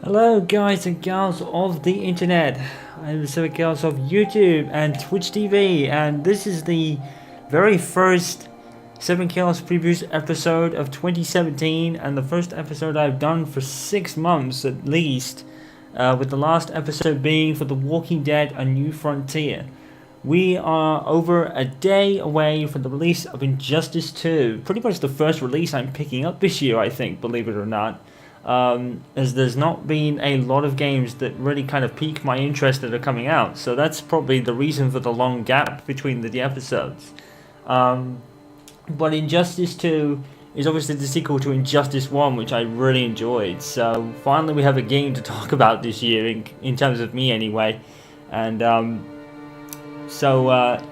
Hello guys and gals of the internet. I'm the 7chaos of YouTube and Twitch TV, and this is the very first 7chaos previews episode of 2017 and the first episode I've done for 6 months at least, with the last episode being for The Walking Dead: A New Frontier. We are over a day away from the release of Injustice 2, pretty much the first release I'm picking up this year, I think, believe it or not. As there's not been a lot of games that really kind of pique my interest that are coming out, so that's probably the reason for the long gap between the episodes. But Injustice 2 is obviously the sequel to Injustice 1, which I really enjoyed, so finally we have a game to talk about this year, in terms of me anyway. And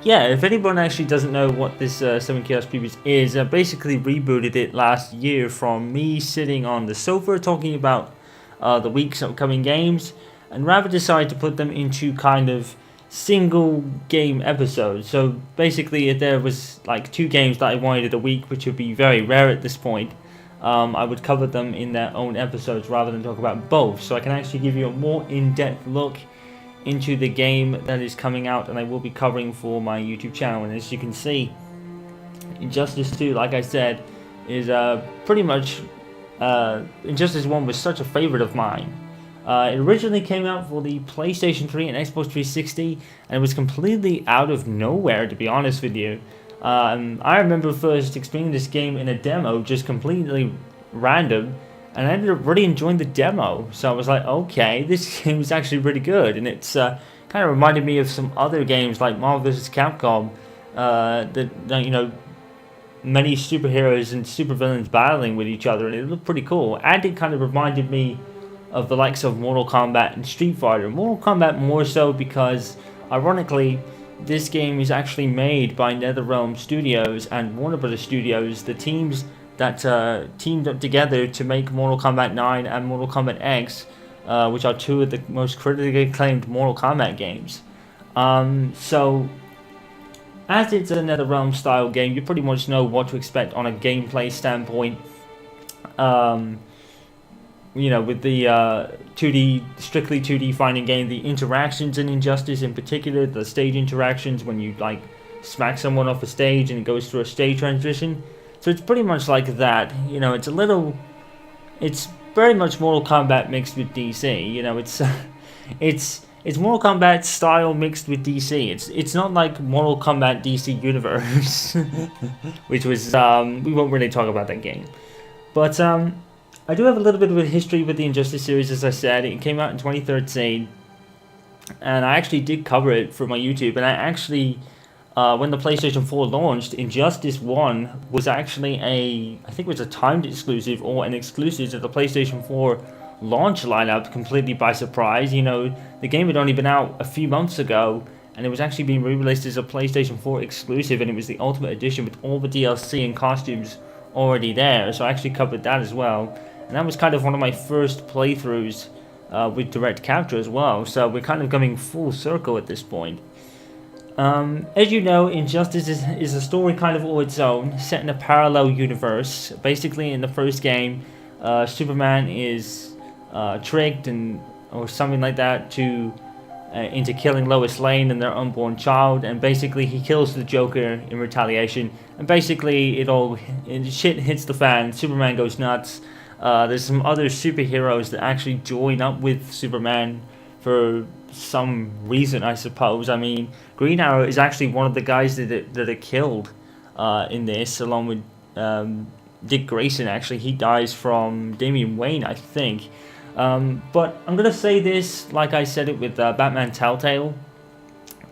yeah, if anyone actually doesn't know what this 7chaos previews is, I basically rebooted it last year from me sitting on the sofa talking about the week's upcoming games, and rather decided to put them into kind of single game episodes. So basically, if there was like 2 games that I wanted a week, which would be very rare at this point, I would cover them in their own episodes rather than talk about both, so I can actually give you a more in-depth look into the game that is coming out and I will be covering for my YouTube channel. And as you can see, Injustice 2, like I said, is pretty much Injustice 1 was such a favorite of mine. It originally came out for the PlayStation 3 and Xbox 360, and it was completely out of nowhere, to be honest with you. I remember first experiencing this game in a demo, just completely random, and I ended up really enjoying the demo. So I was like, okay, this game is actually really good. And it's kind of reminded me of some other games like Marvel vs. Capcom, that you know, many superheroes and supervillains battling with each other, and it looked pretty cool. And it kind of reminded me of the likes of Mortal Kombat and Street Fighter. Mortal Kombat more so because, ironically, this game is actually made by NetherRealm Studios and Warner Bros. Studios, the teams that teamed up together to make Mortal Kombat 9 and Mortal Kombat X, which are 2 of the most critically acclaimed Mortal Kombat games. So, as it's a NetherRealm style game, you pretty much know what to expect on a gameplay standpoint. You know, with the 2D, strictly 2D fighting game, the interactions in Injustice in particular, the stage interactions when you like smack someone off a stage and it goes through a stage transition. So it's pretty much like that, you know. It's very much Mortal Kombat mixed with DC. You know, it's Mortal Kombat style mixed with DC. It's not like Mortal Kombat DC Universe, which was we won't really talk about that game. But I do have a little bit of a history with the Injustice series. As I said, it came out in 2013, and I actually did cover it for my YouTube. And I actually, when the PlayStation 4 launched, Injustice 1 was actually I think it was a timed exclusive or an exclusive to the PlayStation 4 launch lineup, completely by surprise. You know, the game had only been out a few months ago, and it was actually being re-released as a PlayStation 4 exclusive, and it was the Ultimate Edition with all the DLC and costumes already there. So I actually covered that as well, and that was kind of one of my first playthroughs with direct capture as well. So we're kind of coming full circle at this point. As you know, Injustice is a story kind of all its own, set in a parallel universe. Basically, in the first game, Superman is tricked or something like that into killing Lois Lane and their unborn child, and basically he kills the Joker in retaliation. And basically, shit hits the fan. Superman goes nuts. There's some other superheroes that actually join up with Superman for some reason, I suppose. I mean, Green Arrow is actually one of the guys that are killed in this, along with Dick Grayson. Actually, he dies from Damian Wayne, I think. But I'm gonna say this, like I said it with Batman Telltale.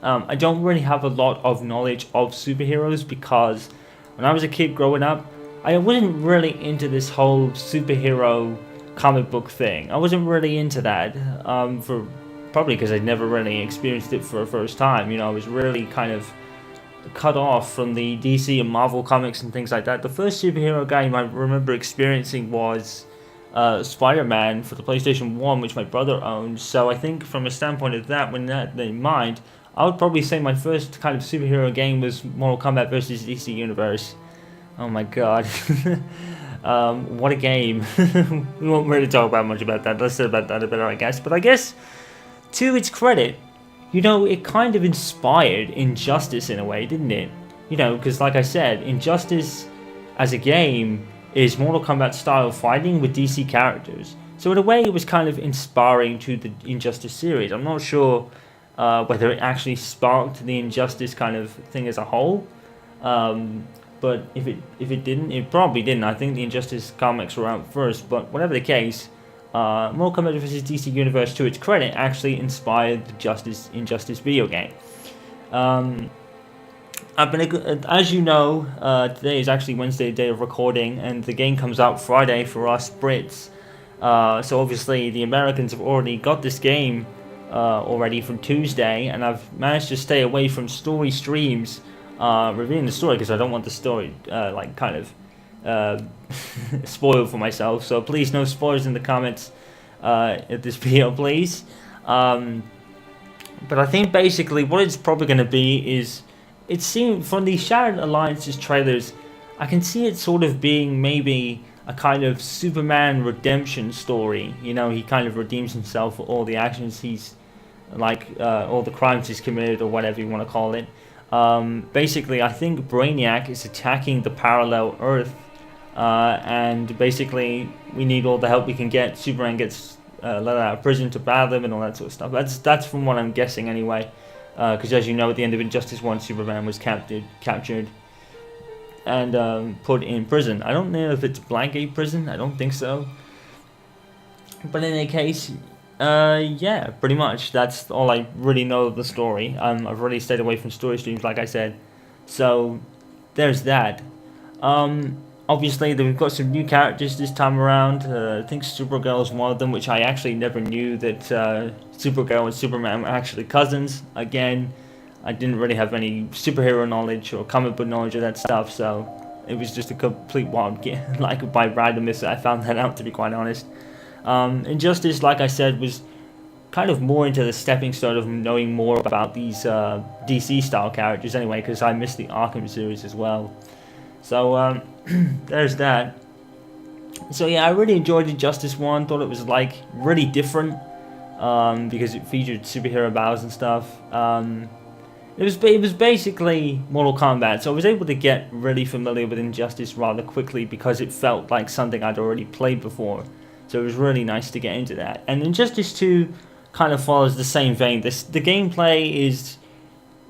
I don't really have a lot of knowledge of superheroes because when I was a kid growing up, I wasn't really into this whole superhero comic book thing. I wasn't really into that, probably because I'd never really experienced it for the first time. You know, I was really kind of cut off from the DC and Marvel comics and things like that. The first superhero game I remember experiencing was Spider-Man for the PlayStation 1, which my brother owned. So I think from a standpoint of that, when that in mind, I would probably say my first kind of superhero game was Mortal Kombat vs. DC Universe. Oh my god. What a game. We won't really talk about much about that. Let's say about that a bit, I guess. But I guess, to its credit, it kind of inspired Injustice in a way, didn't it? Because like I said, Injustice as a game is Mortal Kombat style fighting with DC characters. So in a way, it was kind of inspiring to the Injustice series. I'm not sure whether it actually sparked the Injustice kind of thing as a whole. But if it didn't, it probably didn't. I think the Injustice comics were out first. But whatever the case, Mortal Kombat vs. DC Universe, to its credit, actually inspired the Injustice video game. As you know, today is actually Wednesday, day of recording, and the game comes out Friday for us Brits. So obviously the Americans have already got this game already from Tuesday, and I've managed to stay away from story streams reviewing the story because I don't want the story spoiled for myself. So please, no spoilers in the comments of this video, please. But I think basically what it's probably going to be is, it seemed from the Shattered Alliance's trailers, I can see it sort of being maybe a kind of Superman redemption story. He kind of redeems himself for all the actions he's, all the crimes he's committed, or whatever you want to call it. Basically, I think Brainiac is attacking the parallel Earth, and basically we need all the help we can get. Superman gets let out of prison to battle him and all that sort of stuff. That's from what I'm guessing anyway. Because as you know, at the end of Injustice 1, Superman was captured and put in prison. I don't know if it's Blackgate prison. I don't think so. But in any case, yeah, pretty much. That's all I really know of the story. I've really stayed away from story streams, like I said. So, there's that. Obviously, we've got some new characters this time around. I think Supergirl is one of them, which I actually never knew that Supergirl and Superman were actually cousins. Again, I didn't really have any superhero knowledge or comic book knowledge of that stuff, so it was just a complete wild game, by randomness I found that out, to be quite honest. Injustice, like I said, was kind of more into the stepping stone of knowing more about these DC-style characters anyway, because I missed the Arkham series as well. So, there's that. So yeah, I really enjoyed Injustice 1, thought it was really different, because it featured superhero battles and stuff. It was basically Mortal Kombat, so I was able to get really familiar with Injustice rather quickly because it felt like something I'd already played before. So it was really nice to get into that. And Injustice 2 kind of follows the same vein. The gameplay is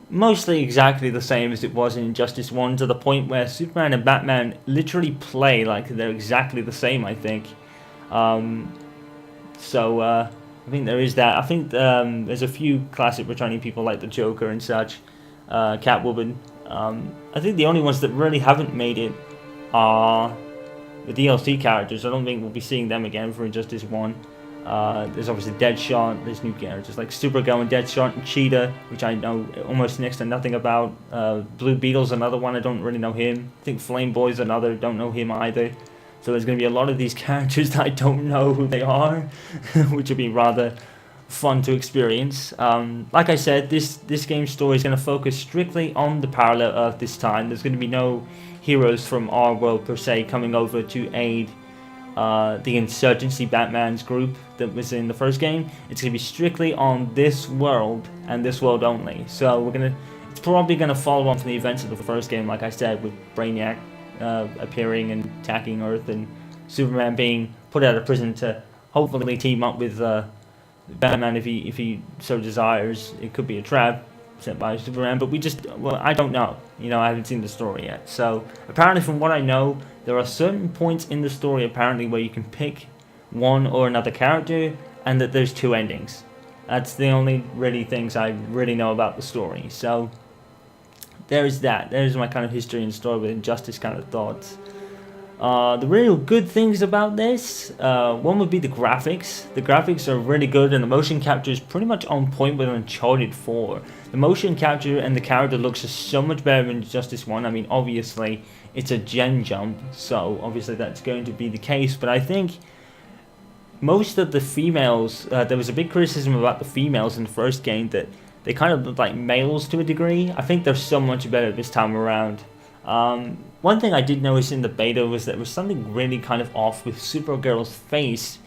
mostly exactly the same as it was in Injustice 1, to the point where Superman and Batman literally play like they're exactly the same, I think. So I think there is that. I think there's a few classic returning people like the Joker and such, Catwoman. I think the only ones that really haven't made it are the DLC characters. I don't think we'll be seeing them again for Injustice 1. There's obviously Deadshot, there's new characters like Supergirl and Deadshot and Cheetah, which I know almost next to nothing about. Blue Beetle's another one, I don't really know him. I think Flame Boy's another, don't know him either. So there's going to be a lot of these characters that I don't know who they are, which will be rather fun to experience. Like I said, this game's story is going to focus strictly on the parallel Earth this time. There's going to be no heroes from our world per se coming over to aid the Insurgency Batman's group that was in the first game. It's going to be strictly on this world and this world only. So it's probably going to follow on from the events of the first game, like I said, with Brainiac appearing and attacking Earth, and Superman being put out of prison to hopefully team up with Batman if he so desires. It could be a trap sent by Superman, but I don't know. I haven't seen the story yet. So apparently, from what I know, there are certain points in the story apparently where you can pick one or another character, and that there's two endings. That's the only really things I really know about the story. So there's that. There's my kind of history and story with Injustice kind of thoughts. The real good things about this, one would be the graphics. The graphics are really good, and the motion capture is pretty much on point with Uncharted 4. The motion capture and the character looks so much better than Injustice 1. I mean, obviously, it's a gen jump, so obviously that's going to be the case, but I think most of the females, there was a big criticism about the females in the first game, that they kind of look like males to a degree. I think they're so much better this time around. one thing I did notice in the beta was that there was something really kind of off with Supergirl's face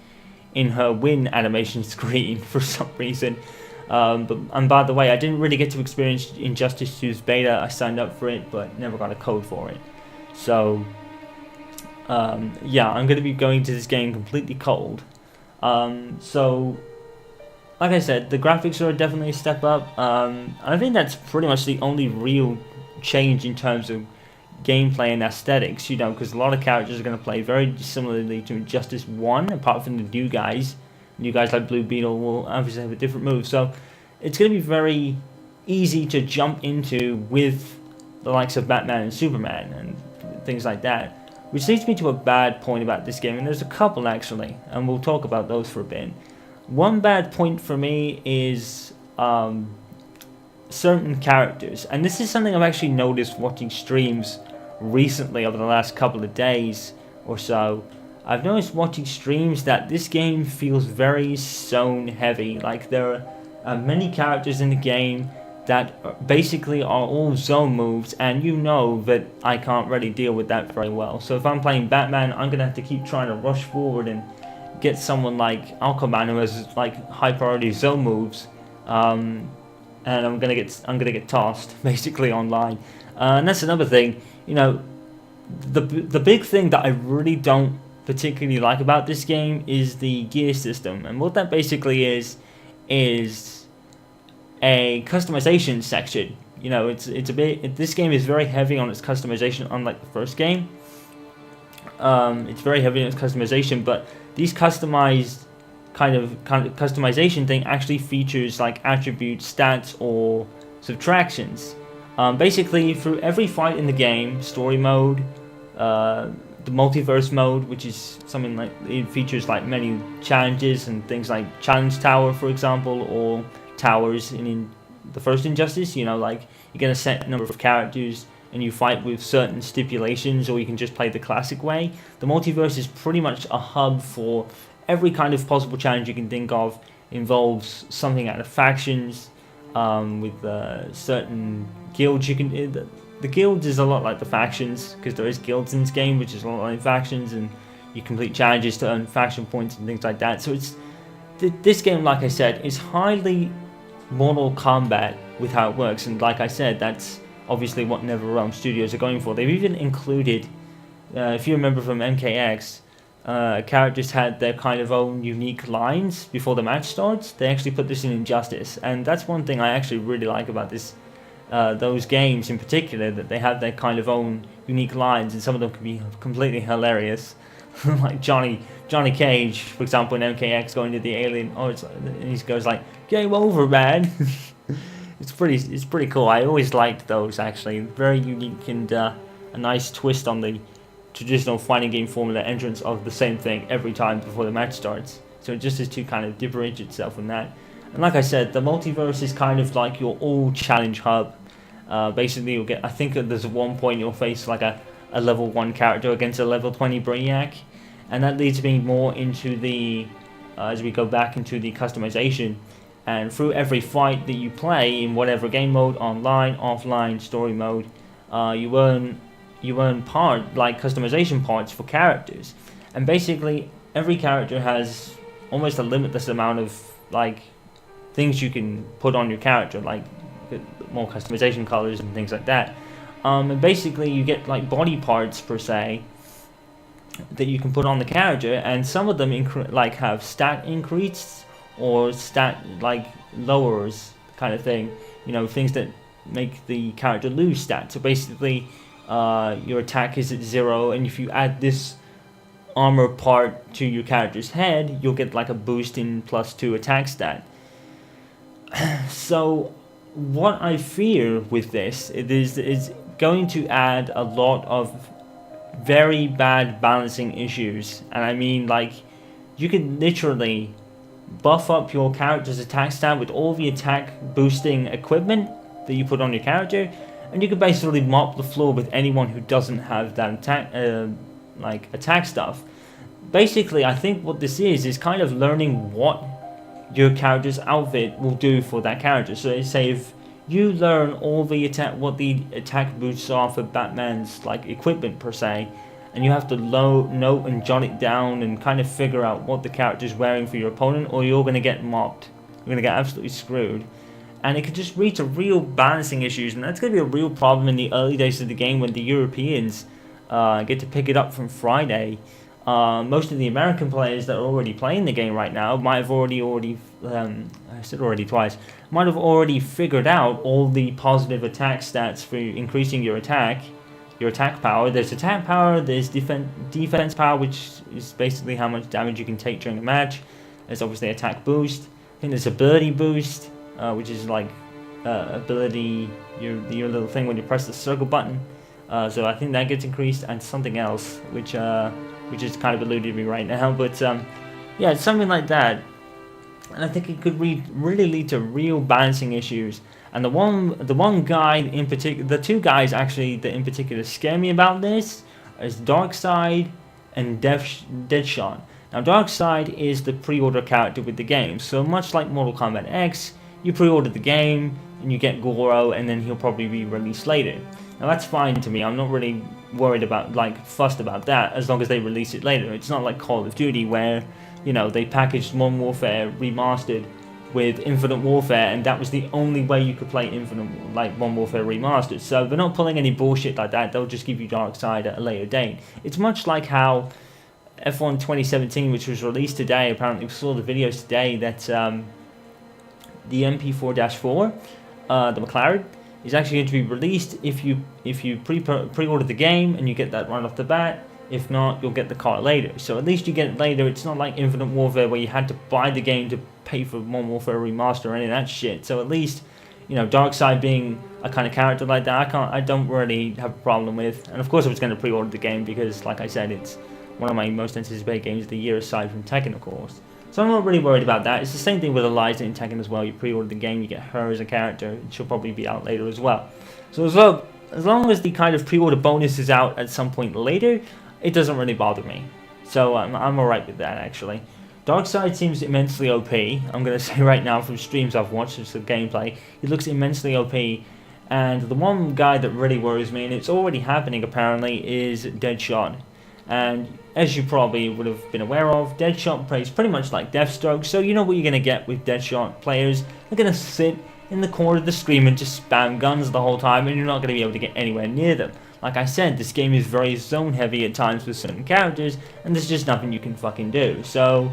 in her win animation screen for some reason. And by the way, I didn't really get to experience Injustice 2's beta. I signed up for it, but never got a code for it. So, yeah, I'm going to be going to this game completely cold. So, like I said, the graphics are definitely a step up. I think that's pretty much the only real change in terms of gameplay and aesthetics, you know, because a lot of characters are going to play very similarly to Injustice 1, apart from the new guys. New guys like Blue Beetle will obviously have a different move, so it's going to be very easy to jump into with the likes of Batman and Superman and things like that. Which leads me to a bad point about this game, and there's a couple actually, and we'll talk about those for a bit. One bad point for me is certain characters, and this is something I've actually noticed watching streams recently over the last couple of days or so. I've noticed watching streams that this game feels very zone heavy. Like there are many characters in the game that basically are all zone moves, and you know that I can't really deal with that very well. So if I'm playing Batman, I'm gonna have to keep trying to rush forward and get someone like Aquaman who has like high priority zone moves, and I'm gonna get tossed basically online. And that's another thing, you know, the big thing that I really don't particularly like about this game is the gear system, and what that basically is a customization section. You know, it's a bit. This game is very heavy on its customization, unlike the first game. It's very heavy on its customization, but these customized kind of customization thing actually features like attributes, stats, or subtractions. Basically, through every fight in the game, story mode, the multiverse mode, which is something like it features like many challenges and things like challenge tower, for example, or towers in the first Injustice. You know, like you get a set number of characters and you fight with certain stipulations, or you can just play the classic way. The multiverse is pretty much a hub for every kind of possible challenge you can think of. Involves something out of factions, with certain guilds you can. The guilds is a lot like the factions, because there is guilds in this game, which is a lot like factions, and you complete challenges to earn faction points and things like that. So it's this game, like I said, is highly Mortal Kombat with how it works, and like I said, that's obviously what NetherRealm Studios are going for. They've even included, if you remember from MKX, characters had their kind of own unique lines before the match starts. They actually put this in Injustice, and that's one thing I actually really like about this. Those games in particular, that they have their kind of own unique lines, and some of them can be completely hilarious. Like Johnny Cage, for example, in MKX going to the alien, and he goes like, "Game over, man." It's pretty cool. I always liked those actually. Very unique and a nice twist on the traditional fighting game formula entrance of the same thing every time before the match starts. So it just is to kind of differentiate itself from that. And like I said, the multiverse is kind of like your all challenge hub. Basically, you'll get. I think there's one point you'll face like a level 1 character against a level 20 Brainiac, and that leads me more into the as we go back into the customization. And through every fight that you play in whatever game mode, online, offline, story mode, you earn like customization parts for characters. And basically, every character has almost a limitless amount of like things you can put on your character, like more customization colors and things like that. And basically you get like body parts per se that you can put on the character, and some of them like have stat increase or stat like lowers kind of thing. You know, things that make the character lose stats. So basically, your attack is at 0, and if you add this armor part to your character's head, you'll get like a boost in +2 attack stat. So what I fear with this is going to add a lot of very bad balancing issues. And I mean, like, you can literally buff up your character's attack stat with all the attack boosting equipment that you put on your character, and you can basically mop the floor with anyone who doesn't have that attack stuff. Basically, I think what this is kind of learning what your character's outfit will do for that character. So say if you learn all the what the attack boosts are for Batman's like equipment per se, and you have to note and jot it down and kind of figure out what the character's wearing for your opponent, or you're gonna get mopped. You're gonna get absolutely screwed. And it could just reach a real balancing issues, and that's going to be a real problem in the early days of the game when the Europeans get to pick it up from Friday. Most of the American players that are already playing the game right now might have already I said already twice, might have already figured out all the positive attack stats for increasing your attack power. There's attack power, there's defense power, which is basically how much damage you can take during a match. There's obviously attack boost. I think there's ability boost, which is like ability, your little thing when you press the circle button. So I think that gets increased, and something else, which is kind of eluded me right now. But yeah, it's something like that. And I think it could really lead to real balancing issues. And the one guy in particular, the two guys actually that in particular scare me about this is Darkseid and Deadshot. Now Darkseid is the pre-order character with the game, so much like Mortal Kombat X, you pre-order the game and you get Goro, and then he'll probably be released later. Now that's fine to me. I'm not really worried about, like, fussed about that, as long as they release it later. It's not like Call of Duty where, you know, they packaged Modern Warfare Remastered with Infinite Warfare, and that was the only way you could play Modern Warfare Remastered. So they're not pulling any bullshit like that. They'll just give you Darkseid at a later date. It's much like how F1 2017, which was released today, apparently we saw the videos today, that the MP4-4, the McLaren, is actually going to be released if you pre-order the game and you get that right off the bat. If not, you'll get the car later. So at least you get it later. It's not like Infinite Warfare where you had to buy the game to pay for Modern Warfare Remaster or any of that shit. So at least, you know, Darkseid being a kind of character like that, I don't really have a problem with. And of course I was going to pre-order the game because, like I said, it's one of my most anticipated games of the year aside from Tekken, of course. So I'm not really worried about that. It's the same thing with Eliza in Tekken as well. You pre-order the game, you get her as a character, and she'll probably be out later as well. So as long as the kind of pre-order bonus is out at some point later, it doesn't really bother me. So I'm alright with that, actually. Darkseid seems immensely OP. I'm going to say right now from streams I've watched, just the gameplay, he looks immensely OP. And the one guy that really worries me, and it's already happening apparently, is Deadshot. And as you probably would have been aware of, Deadshot plays pretty much like Deathstroke, so you know what you're going to get with Deadshot players. They're going to sit in the corner of the screen and just spam guns the whole time, and you're not going to be able to get anywhere near them. Like I said, this game is very zone heavy at times with certain characters, and there's just nothing you can fucking do. So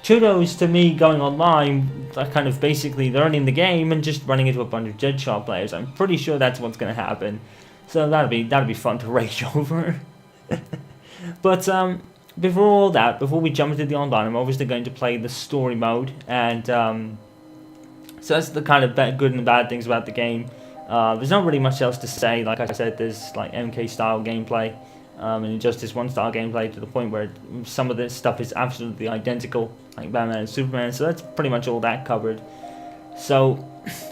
kudos to me going online, kind of basically learning the game and just running into a bunch of Deadshot players. I'm pretty sure that's what's going to happen. So that'll be fun to rage over. But before all that, before we jump into the online, I'm obviously going to play the story mode, and so that's the kind of good and bad things about the game. There's not really much else to say. Like I said, there's like MK style gameplay and Injustice 1 style gameplay, to the point where some of this stuff is absolutely identical, like Batman and Superman. So that's pretty much all that covered. So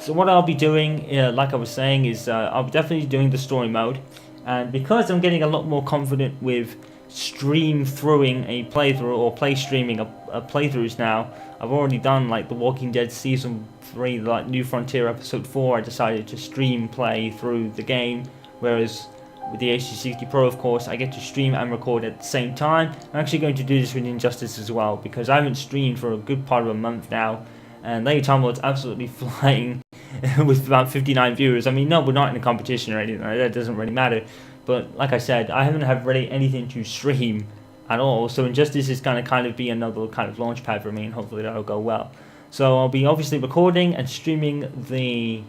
what I'll be doing, like I was saying, is I'll be definitely doing the story mode, and because I'm getting a lot more confident with streaming a playthrough, or play streaming a playthroughs now. I've already done like The Walking Dead Season 3, like New Frontier Episode 4, I decided to stream play through the game, whereas with the HD60 Pro, of course, I get to stream and record at the same time. I'm actually going to do this with Injustice as well, because I haven't streamed for a good part of a month now, and Lady Tomball's absolutely flying with about 59 viewers. I mean, no, we're not in a competition or anything, that doesn't really matter. But like I said, I haven't had really anything to stream at all, so Injustice is going to kind of be another kind of launch pad for me, and hopefully that'll go well. So I'll be obviously recording and streaming the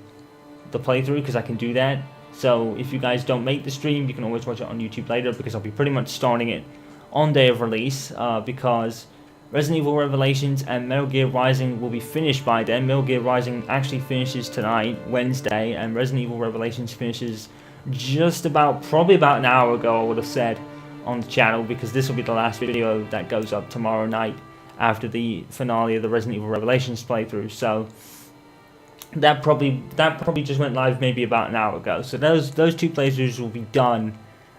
playthrough, because I can do that. So if you guys don't make the stream, you can always watch it on YouTube later, because I'll be pretty much starting it on day of release, because Resident Evil Revelations and Metal Gear Rising will be finished by then. Metal Gear Rising actually finishes tonight, Wednesday, and Resident Evil Revelations finishes just probably about an hour ago, I would have said, on the channel, because this will be the last video that goes up tomorrow night after the finale of the Resident Evil Revelations playthrough. So that probably just went live maybe about an hour ago. So those two playthroughs will be done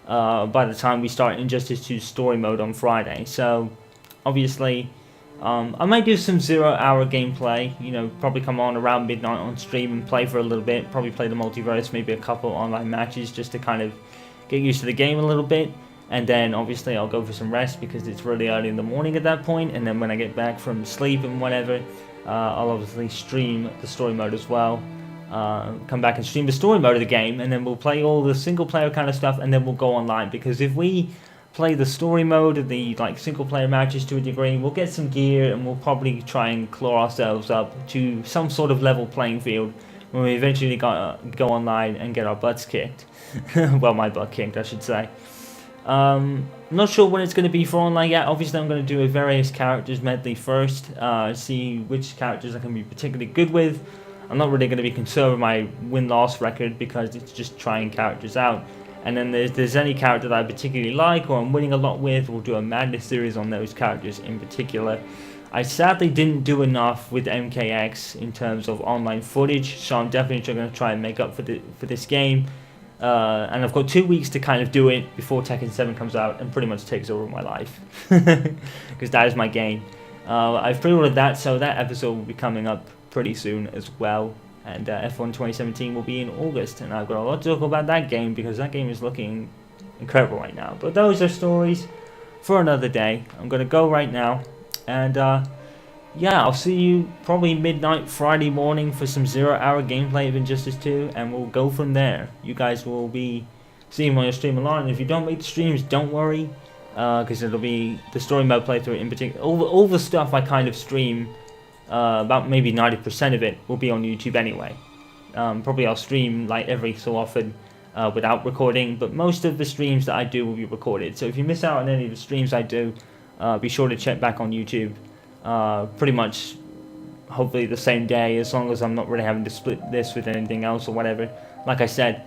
by the time we start Injustice 2 story mode on Friday. So obviously I might do some 0 hour gameplay, you know, probably come on around midnight on stream and play for a little bit, probably play the multiverse, maybe a couple online matches just to kind of get used to the game a little bit, and then obviously I'll go for some rest because it's really early in the morning at that point, and then when I get back from sleep and whatever, I'll obviously stream the story mode as well. Come back and stream the story mode of the game, and then we'll play all the single player kind of stuff, and then we'll go online, because if we play the story mode of the like single player matches to a degree, we'll get some gear and we'll probably try and claw ourselves up to some sort of level playing field when we eventually go online and get our butts kicked. Well, my butt kicked, I should say. I'm not sure when it's going to be for online yet. Obviously I'm going to do a various characters medley first, see which characters I can be particularly good with. I'm not really going to be concerned with my win-loss record because it's just trying characters out. And then there's any character that I particularly like or I'm winning a lot with, we'll do a madness series on those characters in particular. I sadly didn't do enough with MKX in terms of online footage, so I'm definitely going to try and make up for this game. And I've got 2 weeks to kind of do it before Tekken 7 comes out and pretty much takes over my life. Because that is my game. I've pre-ordered that, so that episode will be coming up pretty soon as well. And F1 2017 will be in August, and I've got a lot to talk about that game because that game is looking incredible right now. But those are stories for another day. I'm going to go right now, and yeah, I'll see you probably midnight Friday morning for some 0 hour gameplay of Injustice 2, and we'll go from there. You guys will be seeing my stream along, and if you don't make the streams, don't worry, because it'll be the story mode playthrough in particular. All the stuff I kind of stream, about maybe 90% of it will be on YouTube anyway. Probably I'll stream like every so often without recording, but most of the streams that I do will be recorded. So if you miss out on any of the streams I do, be sure to check back on YouTube. Pretty much, hopefully the same day, as long as I'm not really having to split this with anything else or whatever. Like I said,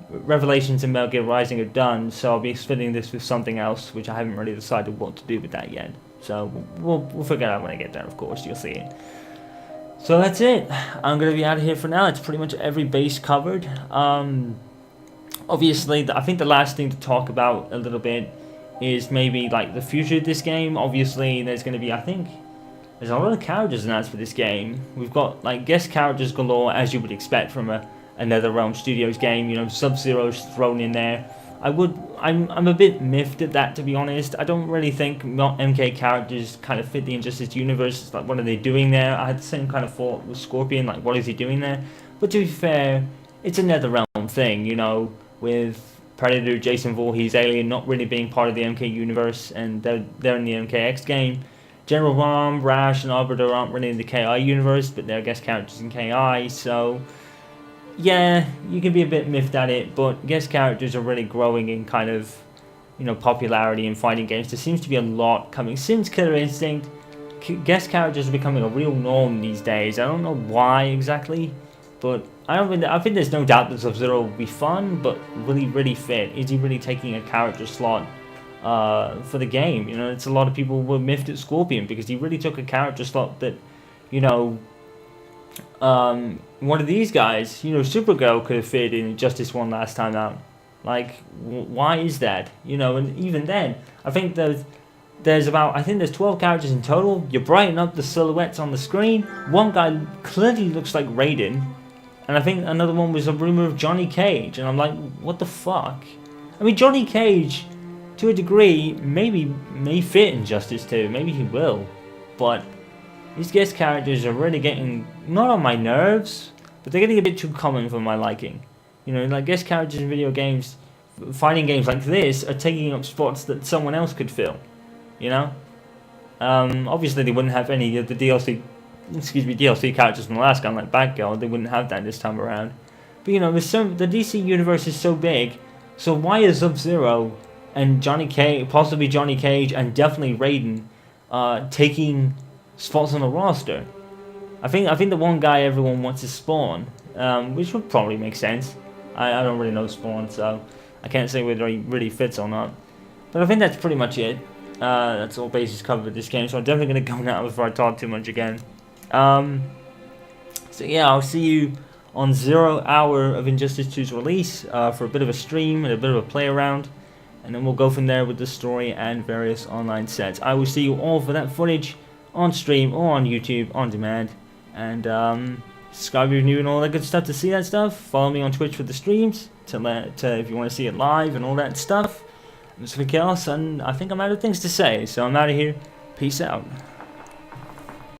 Revelations and Metal Gear Rising are done, so I'll be splitting this with something else, which I haven't really decided what to do with that yet. So we'll figure it out when I get there, of course, you'll see it. So that's it. I'm going to be out of here for now. It's pretty much every base covered. Obviously, I think the last thing to talk about a little bit is maybe like the future of this game. Obviously, there's going to be, I think, there's a lot of characters announced for this game. We've got like guest characters galore, as you would expect from a NetherRealm Studios game. You know, Sub-Zero's thrown in there. I'm a bit miffed at that, to be honest. I don't really think MK characters kind of fit the Injustice universe. It's like, what are they doing there? I had the same kind of thought with Scorpion, like, what is he doing there? But to be fair, it's a NetherRealm thing, you know, with Predator, Jason Voorhees, Alien not really being part of the MK universe, and they're in the MKX game. General Rom, Rash, and Arbiter aren't really in the KI universe, but they're guest characters in KI, so yeah, you can be a bit miffed at it, but guest characters are really growing in kind of, you know, popularity in fighting games. There seems to be a lot coming since Killer Instinct. Guest characters are becoming a real norm these days. I don't know why exactly, but I think there's no doubt that Sub-Zero will be fun, but really fit. Is he really taking a character slot for the game? You know, it's a lot of people were miffed at Scorpion because he really took a character slot that, you know, one of these guys, you know, Supergirl could have fit in Justice 1 last time out. Like, why is that? You know, and even then, I think there's 12 characters in total. You brighten up the silhouettes on the screen. One guy clearly looks like Raiden, and I think another one was a rumor of Johnny Cage, and I'm like, what the fuck? I mean, Johnny Cage, to a degree, may fit in Justice 2. Maybe he will, but these guest characters are really getting, not on my nerves, but they're getting a bit too common for my liking. You know, like guest characters in video games, fighting games like this, are taking up spots that someone else could fill. You know? Obviously they wouldn't have any of the DLC characters from the last game, like Batgirl. They wouldn't have that this time around. But you know, the DC universe is so big, so why is Sub-Zero and Johnny Cage, possibly Johnny Cage, and definitely Raiden, taking spots on the roster? I think the one guy everyone wants is Spawn, which would probably make sense. I don't really know Spawn, so I can't say whether he really fits or not. But I think that's pretty much it. That's all bases covered with this game, so I'm definitely going to go now before I talk too much again. So yeah, I'll see you on 0 hour of Injustice 2's release for a bit of a stream and a bit of a play around. And then we'll go from there with the story and various online sets. I will see you all for that footage on stream or on YouTube on demand. And subscribe, review, and all that good stuff to see that stuff. Follow me on Twitch for the streams to if you want to see it live and all that stuff. And the 7chaos, and I think I'm out of things to say, so I'm out of here. Peace out.